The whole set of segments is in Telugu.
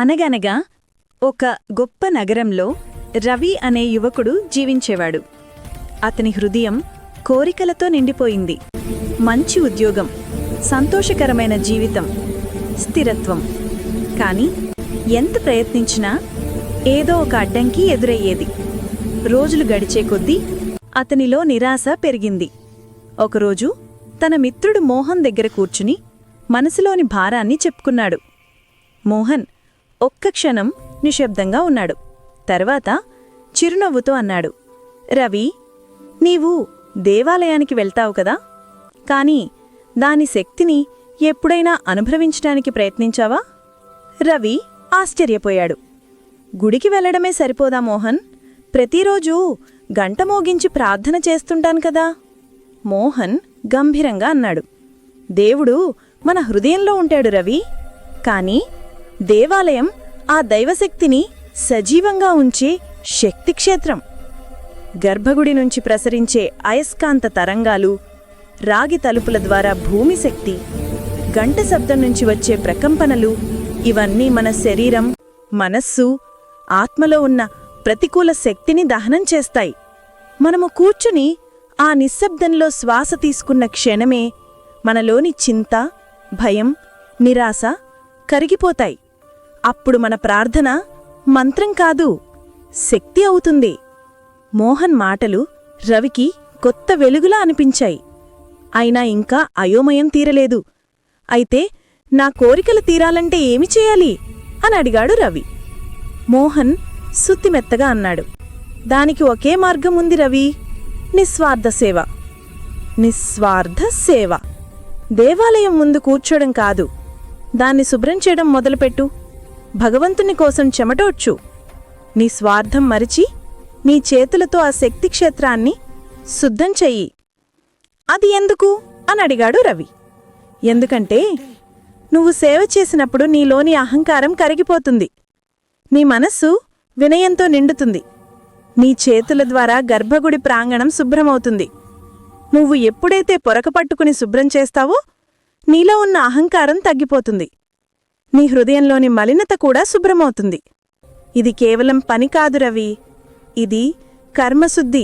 అనగనగా ఒక గొప్ప నగరంలో రవి అనే యువకుడు జీవించేవాడు. అతని హృదయం కోరికలతో నిండిపోయింది. మంచి ఉద్యోగం, సంతోషకరమైన జీవితం, స్థిరత్వం. కాని ఎంత ప్రయత్నించినా ఏదో ఒక అడ్డంకి ఎదురయ్యేది. రోజులు గడిచే కొద్దీ అతనిలో నిరాశ పెరిగింది. ఒకరోజు తన మిత్రుడు మోహన్ దగ్గర కూర్చుని మనసులోని భారాన్ని చెప్పుకున్నాడు. మోహన్ ఒక్క క్షణం నిశ్శబ్దంగా ఉన్నాడు. తర్వాత చిరునవ్వుతో అన్నాడు, రవి, నీవు దేవాలయానికి వెళ్తావు కదా, కాని దాని శక్తిని ఎప్పుడైనా అనుభవించడానికి ప్రయత్నించావా? రవి ఆశ్చర్యపోయాడు. గుడికి వెళ్లడమే సరిపోదా మోహన్? ప్రతిరోజూ గంట మోగించి ప్రార్థన చేస్తుంటాను కదా. మోహన్ గంభీరంగా అన్నాడు, దేవుడు మన హృదయంలో ఉంటాడు రవి. కాని దేవాలయం ఆ దైవశక్తిని సజీవంగా ఉంచే శక్తిక్షేత్రం. గర్భగుడి నుంచి ప్రసరించే అయస్కాంత తరంగాలు, రాగి తలుపుల ద్వారా భూమి శక్తి, గంట శబ్దం నుంచి వచ్చే ప్రకంపనలు, ఇవన్నీ మన శరీరం, మనస్సు, ఆత్మలో ఉన్న ప్రతికూల శక్తిని దహనం చేస్తాయి. మనము కూర్చుని ఆ నిశ్శబ్దంలో శ్వాస తీసుకున్న క్షణమే మనలోని చింత, భయం, నిరాశ కరిగిపోతాయి. అప్పుడు మన ప్రార్థన మంత్రం కాదు, శక్తి అవుతుంది. మోహన్ మాటలు రవికి కొత్త వెలుగులా అనిపించాయి. అయినా ఇంకా అయోమయం తీరలేదు. అయితే నా కోరికలు తీరాలంటే ఏమి చేయాలి అని అడిగాడు రవి. మోహన్ సుత్తిమెత్తగా అన్నాడు, దానికి ఒకే మార్గం ఉంది రవి, నిస్వార్థ సేవ. నిస్వార్థ సేవ. దేవాలయం ముందు కూర్చోడం కాదు, దాన్ని శుభ్రం చేయడం మొదలుపెట్టు. భగవంతుని కోసం చెమటోడ్చు. నీ స్వార్థం మరిచి నీ చేతులతో ఆ శక్తిక్షేత్రాన్ని శుద్ధం చెయ్యి. అది ఎందుకు అని అడిగాడు రవి. ఎందుకంటే నువ్వు సేవ చేసినప్పుడు నీలోని అహంకారం కరిగిపోతుంది. నీ మనస్సు వినయంతో నిండుతుంది. నీ చేతుల ద్వారా గర్భగుడి ప్రాంగణం శుభ్రమవుతుంది. నువ్వు ఎప్పుడైతే పొరకపట్టుకుని శుభ్రం చేస్తావో నీలో ఉన్న అహంకారం తగ్గిపోతుంది. నీ హృదయంలోని మలినత కూడా శుభ్రమవుతుంది. ఇది కేవలం పని కాదు రవి, ఇది కర్మశుద్ధి.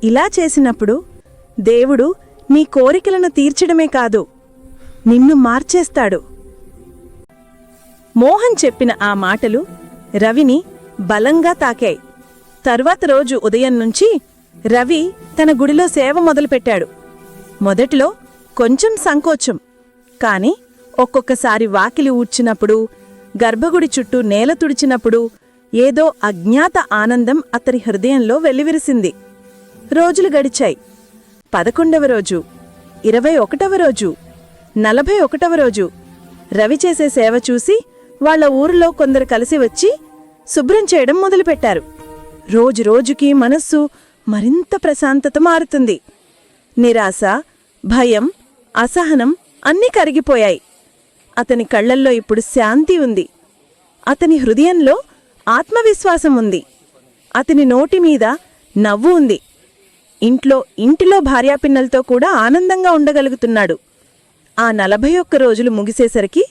ఇలా చేసినప్పుడు దేవుడు నీ కోరికలను తీర్చడమే కాదు, నిన్ను మార్చేస్తాడు. మోహన్ చెప్పిన ఆ మాటలు రవిని బలంగా తాకాయి. తరువాత రోజు ఉదయం నుంచి రవి తన గుడిలో సేవ మొదలుపెట్టాడు. మొదట్లో కొంచెం సంకోచం, కాని ఒక్కొక్కసారి వాకిలి ఊడ్చినప్పుడు, గర్భగుడి చుట్టూ నేల తుడిచినప్పుడు ఏదో అజ్ఞాత ఆనందం అతని హృదయంలో వెల్లివిరిసింది. రోజులు గడిచాయి. 11వ రోజు, 21వ రోజు, 41వ రోజు. రవి చేసే సేవ చూసి వాళ్ల ఊరిలో కొందరు కలిసి వచ్చి శుభ్రం చేయడం మొదలుపెట్టారు. రోజురోజుకి మనస్సు మరింత ప్రశాంతత మారుతుంది. నిరాశ, భయం, అసహనం అన్నీ కరిగిపోయాయి. అతని కళ్లల్లో ఇప్పుడు శాంతి ఉంది. అతని హృదయంలో ఆత్మవిశ్వాసం ఉంది. అతని నోటి మీద నవ్వు ఉంది. ఇంటిలో భార్యాపిన్నలతో కూడా ఆనందంగా ఉండగలుగుతున్నాడు. ఆ 41 రోజులు ముగిసేసరికి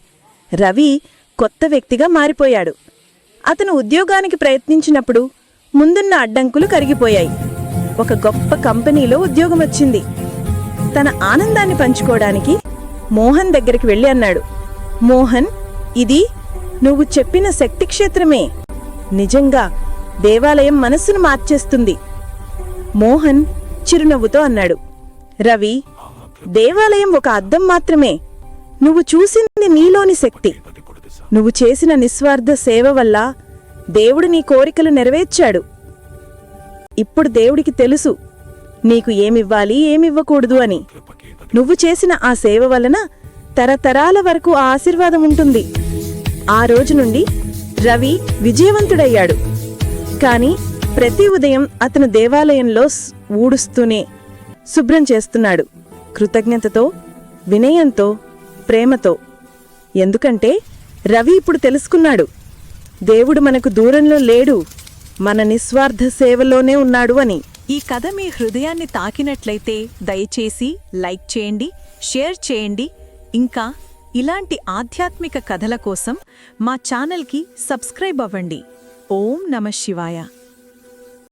రవి కొత్త వ్యక్తిగా మారిపోయాడు. అతను ఉద్యోగానికి ప్రయత్నించినప్పుడు ముందున్న అడ్డంకులు కరిగిపోయాయి. ఒక గొప్ప కంపెనీలో ఉద్యోగం వచ్చింది. తన ఆనందాన్ని పంచుకోవడానికి మోహన్ దగ్గరికి వెళ్ళి అన్నాడు, మోహన్, ఇది నువ్వు చెప్పిన శక్తిక్షేత్రమే. నిజంగా దేవాలయం మనస్సును మార్చేస్తుంది. మోహన్ చిరునవ్వుతో అన్నాడు, రవి, దేవాలయం ఒక అద్దం మాత్రమే. నువ్వు చూసింది నీలోని శక్తి. నువ్వు చేసిన నిస్వార్థ సేవ వల్ల దేవుడు నీ కోరికలు నెరవేర్చాడు. ఇప్పుడు దేవుడికి తెలుసు నీకు ఏమివ్వాలి, ఏమివ్వకూడదు అని. నువ్వు చేసిన ఆ సేవ వలన తరతరాల వరకు ఆ ఆశీర్వాదం ఉంటుంది. ఆ రోజు నుండి రవి విజయవంతుడయ్యాడు. కాని ప్రతి ఉదయం అతను దేవాలయంలో ఊడుస్తూనే శుభ్రం చేస్తున్నాడు, కృతజ్ఞతతో, వినయంతో, ప్రేమతో. ఎందుకంటే రవి ఇప్పుడు తెలుసుకున్నాడు, దేవుడు మనకు దూరంలో లేడు, మన నిస్వార్థ సేవలోనే ఉన్నాడు అని. ఈ కథ మీ హృదయాన్ని తాకినట్లయితే దయచేసి లైక్ చేయండి, షేర్ చేయండి, ఇంకా ఇలాంటి ఆధ్యాత్మిక కథల కోసం మా ఛానల్కి సబ్స్క్రైబ్ అవ్వండి. ఓం నమః శివాయ.